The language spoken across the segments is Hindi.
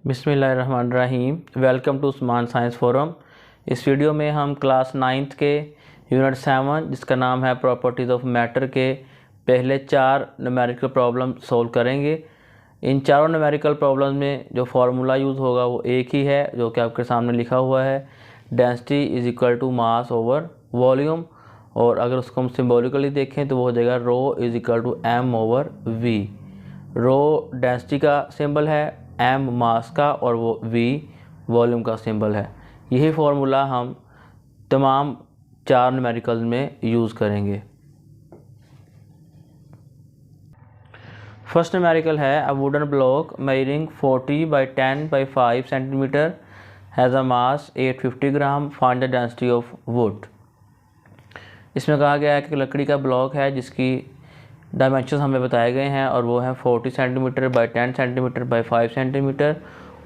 बिस्मिल्लाहिर्रहमानिर्रहीम। Welcome to Usman science forum. इस वीडियो में हम क्लास 9th के यूनिट 7 जिसका नाम है प्रॉपर्टीज़ ऑफ मैटर के पहले 4 न्यूमेरिकल प्रॉब्लम सोल्व करेंगे। इन चारों न्यूमेरिकल प्रॉब्लम में जो फार्मूला यूज़ होगा वो एक ही है जो कि आपके सामने लिखा हुआ है, density is equal to mass over volume. और अगर उसको हम सिम्बॉलिकली देखें तो वो हो जाएगा rho is equal to M over V. Rho density का सिंबल है, एम मास का और वो वी वॉल्यूम का सिंबल है। यही फार्मूला हम तमाम 4 न्यूमेरिकल में यूज़ करेंगे। फर्स्ट न्यूमेरिकल है a wooden block measuring 40 by 10 by 5 centimetre has a mass 850 gram, find the density of would. इसमें कहा गया है कि लकड़ी का ब्लॉक है जिसकी डायमेंशन हमें बताए गए हैं और वो है 40 centimetre by 10 centimetre by 5 centimetre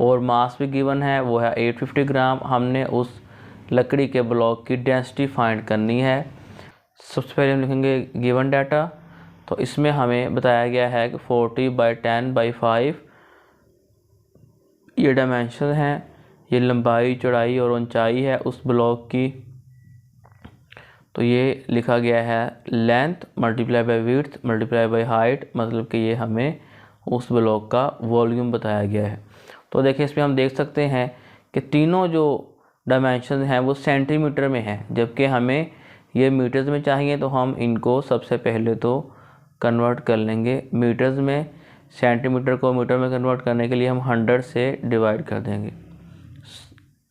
और मास भी गिवन है वो है 850 ग्राम। हमने उस लकड़ी के ब्लॉक की डेंसिटी फाइंड करनी है। सबसे पहले हम लिखेंगे गिवन डाटा। तो इसमें हमें बताया गया है कि 40 बाई 10 बाई 5 ये डायमेंशन है, ये लंबाई चौड़ाई और ऊंचाई है उस ब्लॉक की। तो ये लिखा गया है length multiply by width multiply by height, मतलब कि ये हमें उस ब्लॉक का वॉल्यूम बताया गया है। तो देखिए इसमें हम देख सकते हैं कि तीनों जो डायमेंशन हैं वो सेंटीमीटर में हैं, जबकि हमें ये मीटर्स में चाहिए। तो हम इनको सबसे पहले तो कन्वर्ट कर लेंगे मीटर्स में। सेंटीमीटर को मीटर में कन्वर्ट करने के लिए हम 100 से डिवाइड कर देंगे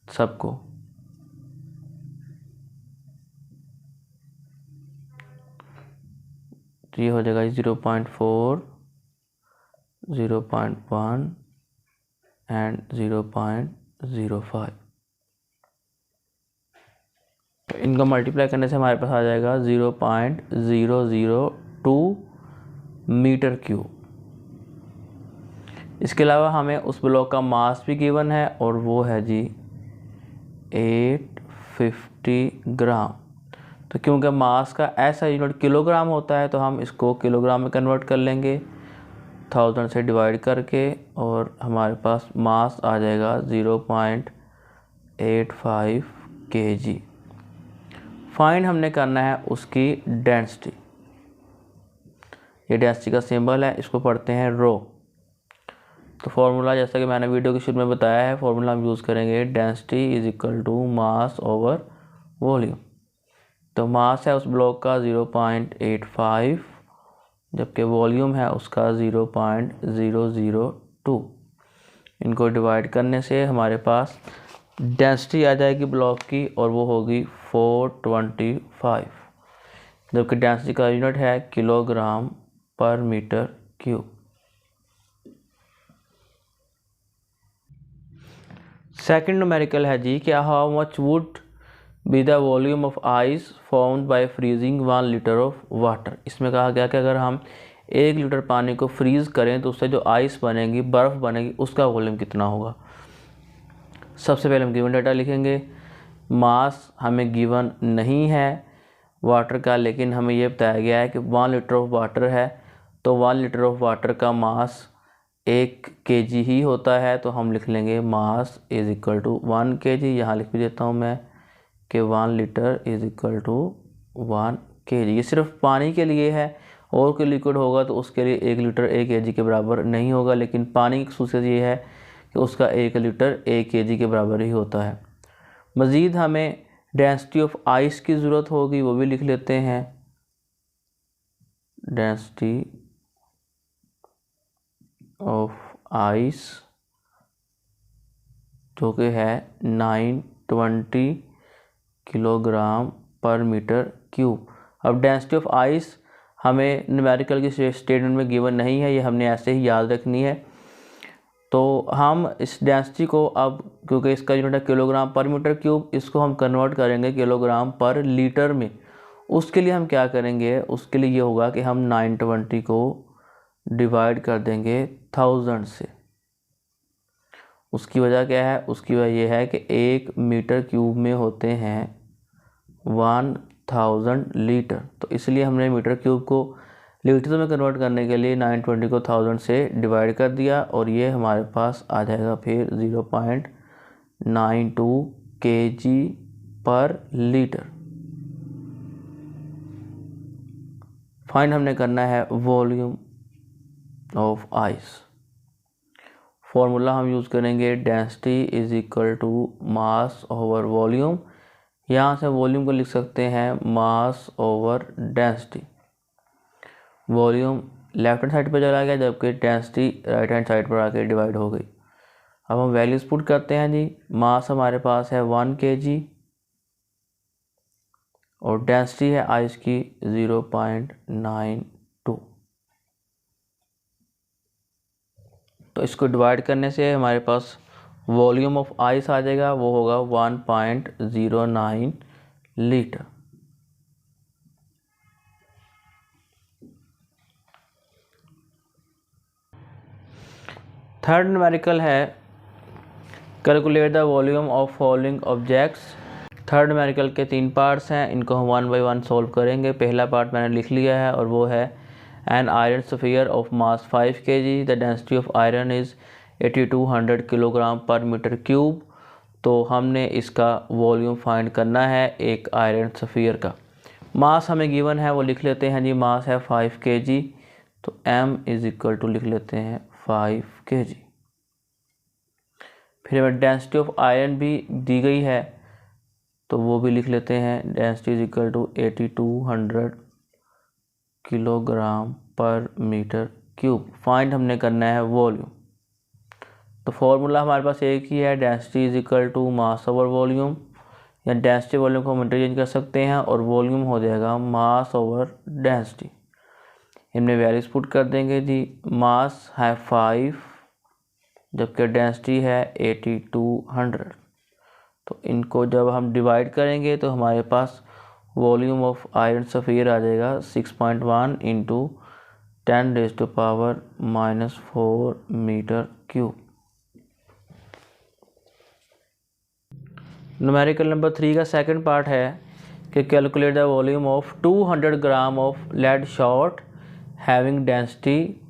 सबको। तो ये हो जाएगा 0.4, 0.1 एंड 0.05। तो इनको मल्टीप्लाई करने से हमारे पास आ जाएगा 0.002 मीटर क्यूब। इसके अलावा हमें उस ब्लॉक का मास भी गिवन है और वो है जी 850 ग्राम। तो क्योंकि मास का ऐसा यूनिट किलोग्राम होता है तो हम इसको किलोग्राम में कन्वर्ट कर लेंगे 1000 से डिवाइड करके, और हमारे पास मास आ जाएगा 0.85 kg। फाइंड हमने करना है उसकी डेंसिटी। ये डेंसिटी का सिंबल है, इसको पढ़ते हैं रो। तो फॉर्मूला जैसा कि मैंने वीडियो के शुरू में बताया है, फॉर्मूला हम यूज़ करेंगे density is equal to mass over volume. तो मास है उस ब्लॉक का 0.85, जबकि वॉल्यूम है उसका 0.002। इनको डिवाइड करने से हमारे पास डेंसिटी आ जाएगी ब्लॉक की और वो होगी 425, जबकि डेंसिटी का यूनिट है kilogram per metre cube. Second numerical है जी क्या how much would be the volume of ice formed by freezing 1 litre of water. इसमें कहा गया कि अगर हम 1 लीटर पानी को फ्रीज़ करें तो उससे जो आइस बनेगी, बर्फ़ बनेगी, उसका वॉल्यूम कितना होगा। सबसे पहले हम गिवन डाटा लिखेंगे। मास हमें गिवन नहीं है वाटर का, लेकिन हमें ये बताया गया है कि 1 लीटर ऑफ वाटर है। तो 1 लीटर ऑफ वाटर का मास 1 kg ही होता है। तो हम लिख लेंगे mass is equal to 1 kg। यहाँ लिख भी देता हूँ मैं कि 1 litre is equal to 1 kg। ये सिर्फ पानी के लिए है, और कोई लिक्विड होगा तो उसके लिए 1 लीटर 1 kg के बराबर नहीं होगा, लेकिन पानी की खसूसियत ये है कि उसका 1 लीटर 1 kg के बराबर ही होता है। मज़ीद हमें डेंसिटी ऑफ आइस की ज़रूरत होगी, वो भी लिख लेते हैं। डेंसिटी ऑफ आइस जो कि है 920 किलोग्राम पर मीटर क्यूब। अब डेंसिटी ऑफ आइस हमें न्यूमेरिकल की स्टेटमेंट में गिवन नहीं है, ये हमने ऐसे ही याद रखनी है। तो हम इस डेंसिटी को अब, क्योंकि इसका यूनिट है किलोग्राम पर मीटर क्यूब, इसको हम कन्वर्ट करेंगे किलोग्राम पर लीटर में। उसके लिए हम क्या करेंगे, उसके लिए ये होगा कि हम 920 को डिवाइड कर देंगे 1000 से। उसकी वजह क्या है, उसकी वजह यह है कि 1 मीटर क्यूब में होते हैं 1000 लीटर। तो इसलिए हमने मीटर क्यूब को लीटर में कन्वर्ट करने के लिए 920 को 1000 से डिवाइड कर दिया और ये हमारे पास आ जाएगा फिर 0.92 kg पर लीटर। फाइंड हमने करना है वॉल्यूम ऑफ आइस। फॉर्मूला हम यूज़ करेंगे density is equal to mass over volume. यहाँ से वॉल्यूम को लिख सकते हैं mass over density. Volume left hand side पर चला गया जबकि डेंसिटी राइट हैंड साइड पर आके डिवाइड हो गई। अब हम वैल्यूज पुट करते हैं जी। मास हमारे पास है 1 kg और डेंसिटी है आइस की 0.92। तो इसको डिवाइड करने से हमारे पास वॉल्यूम ऑफ आइस आ जाएगा, वो होगा 1.09 लीटर। थर्ड न्यूमेरिकल है calculate the volume of following objects. Third numerical के 3 पार्ट्स हैं, इनको हम 1 बाय 1 सॉल्व करेंगे। पहला पार्ट मैंने लिख लिया है और वो है an iron sphere of mass 5 kg, the density of iron is 8200 kilogram per metre cube. तो हमने इसका वॉल्यूम फाइंड करना है एक आयरन स्फीयर का। मास हमें गिवन है वो लिख लेते हैं जी, मास है 5 kg, तो m इज इक्वल टू लिख लेते हैं 5 kg। फिर हमें डेंसिटी ऑफ आयरन भी दी गई है तो वो भी लिख लेते हैं, density is equal to 8200 kilogram per metre cube. Find हमने करना है वॉल्यूम। तो फॉर्मूला हमारे पास एक ही है, density is equal to mass over volume, या डेंसिटी वॉल्यूम को हम इंटरचेंज कर सकते हैं और वॉल्यूम हो जाएगा मास ओवर डेंसिटी। इनमें वैल्यूज पुट कर देंगे जी। मास है 5 जबकि डेंसिटी है 8200। तो इनको जब हम डिवाइड करेंगे तो हमारे पास वॉल्यूम ऑफ आयरन स्फीयर आ जाएगा 6.1 into 10⁻⁻⁴ metre cube. Numerical number 3 का सेकंड पार्ट है कि calculate the volume of 200 gram of lead shot having density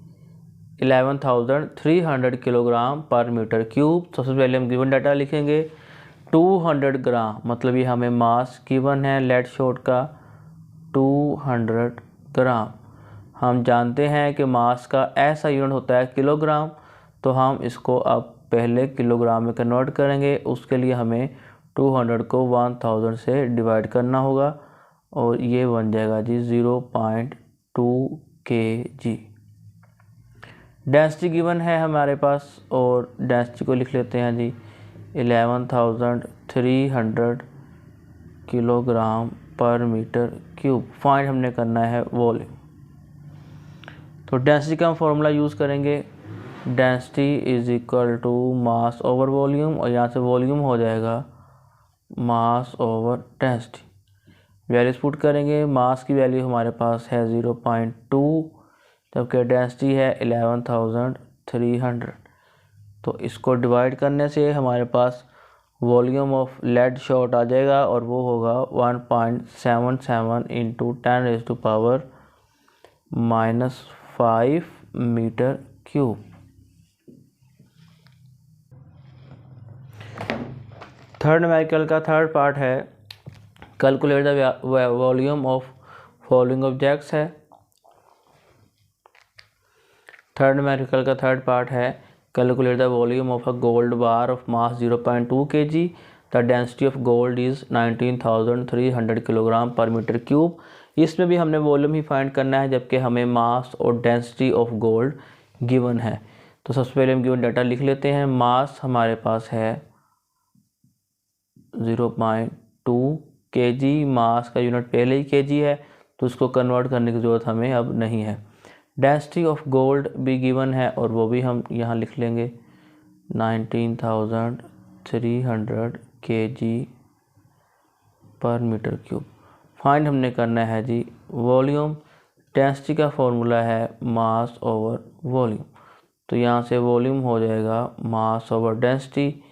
11,300 kilogram per metre cube. सबसे पहले हम गिवन डाटा लिखेंगे 200 ग्राम, मतलब ये हमें मास गिवन है लेड शॉट का 200 ग्राम। हम जानते हैं कि मास का ऐसा यूनिट होता है किलोग्राम, तो हम इसको अब पहले किलोग्राम में कन्वर्ट करेंगे। उसके लिए हमें 200 को 1000 से डिवाइड करना होगा और ये बन जाएगा जी 0.2 kg। डेंसिटी गिवन है हमारे पास और डेंसिटी को लिख लेते हैं जी 11,300 kilogram per metre cube. Find हमने करना है वॉल्यूम। तो डेंसिटी का हम फॉर्मूला यूज़ करेंगे, density is equal to mass over volume, और यहाँ से वॉल्यूम हो जाएगा mass over density. Values put करेंगे। मास की वैल्यू हमारे पास है 0.2 जबकि डेंसिटी है 11,300। तो इसको डिवाइड करने से हमारे पास वॉल्यूम ऑफ लेड शॉट आ जाएगा और वो होगा 1.77 into 10⁻⁻⁵ metre cube. Third numerical का थर्ड पार्ट है calculate the volume of following objects है। थर्ड न्यूमेरिकल का थर्ड पार्ट है calculate the volume of a gold bar of mass 0.2 kg, the density of gold is 19,300 kilogram per metre cube. इसमें भी हमने वॉल्यूम ही फाइंड करना है जबकि हमें मास और डेंसिटी ऑफ गोल्ड गिवन है। तो सबसे पहले हम गिवन डाटा लिख लेते हैं। मास हमारे पास है 0.2 kg, मास का यूनिट पहले ही kg है तो उसको कन्वर्ट करने की ज़रूरत हमें अब नहीं है। डेंसिटी ऑफ गोल्ड भी गिवन है और वो भी हम यहाँ लिख लेंगे 19,300 kg पर मीटर क्यूब। फाइंड हमने करना है जी वॉल्यूम। डेंसिटी का फॉर्मूला है मास ओवर वॉल्यूम, तो यहाँ से वॉल्यूम हो जाएगा mass over density.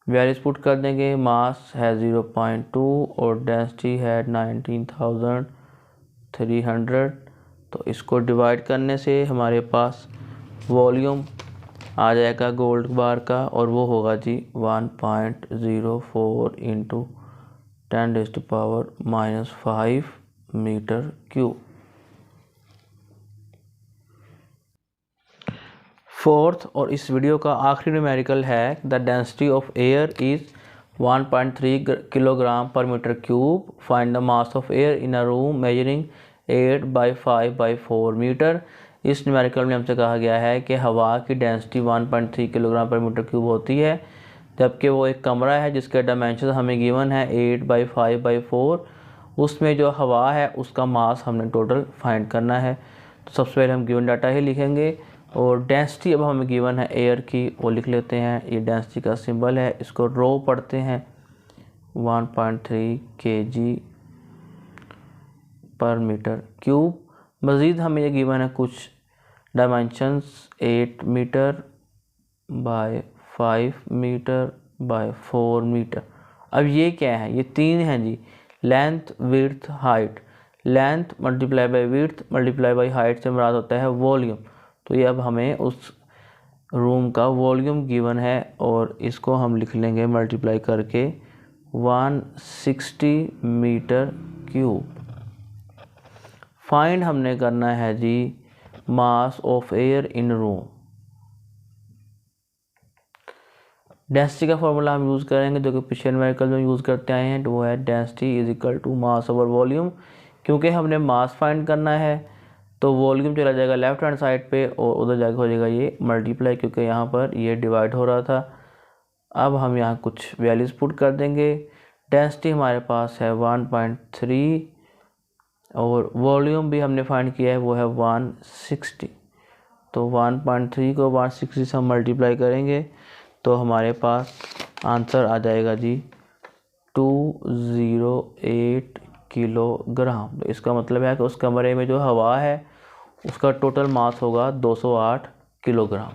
Values put कर देंगे। मास है 0.2 और डेंसिटी है 19,300। तो इसको डिवाइड करने से हमारे पास वॉल्यूम आ जाएगा गोल्ड बार का, और वो होगा जी 1.04 इंटू 10⁻⁻5 मीटर क्यूब। फोर्थ और इस वीडियो का आखिरी न्यूमेरिकल है the density of air is 1.3 kilogram per metre cube. Find the mass of air in a room measuring 8/5/4 metre. इस न्यूमेरिकल में हमसे कहा गया है कि हवा की density 1.3 kilogram per metre cube होती है, जबकि वो एक कमरा है जिसके डायमेंशन हमें गिवन है 8/5/4। उसमें जो हवा है उसका मास हमने टोटल फाइंड करना है। तो सबसे पहले हम गिवन डाटा ही लिखेंगे, और डेंसिटी अब हमें गिवन है एयर की, वो लिख लेते हैं। ये डेंसिटी का सिंबल है, इसको रो पढ़ते हैं 1.3 kg पर मीटर क्यूब। मज़ीद हमें ये गिवन है कुछ dimensions 8 metre by 5 metre by 4 metre. अब ये क्या है, ये तीन हैं जी, length width height. Length multiply by width multiply by height से मुराद होता है वॉल्यूम। तो ये अब हमें उस रूम का वॉल्यूम गिवन है, और इसको हम लिख लेंगे मल्टीप्लाई करके 160 मीटर क्यूब। फाइंड हमने करना है जी mass of air in room. Density का फॉर्मूला हम यूज़ करेंगे जो कि पिछले न्यूमेरिकल में यूज़ करते आए हैं, तो वो है density is equal to mass over volume. क्योंकि हमने मास फाइंड करना है तो वॉल्यूम चला जाएगा लेफ्ट हैंड साइड पे, और उधर जाकर हो जाएगा ये मल्टीप्लाई, क्योंकि यहाँ पर ये डिवाइड हो रहा था। अब हम यहाँ कुछ वैल्यूज़ पुट कर देंगे। डेंसिटी हमारे पास है 1.3, और वॉल्यूम भी हमने फाइंड किया है, वो है 160। तो 1.3 को 160 से हम मल्टीप्लाई करेंगे तो हमारे पास आंसर आ जाएगा जी 208 किलोग्राम। तो इसका मतलब है कि उस कमरे में जो हवा है उसका टोटल मास होगा 208 किलोग्राम।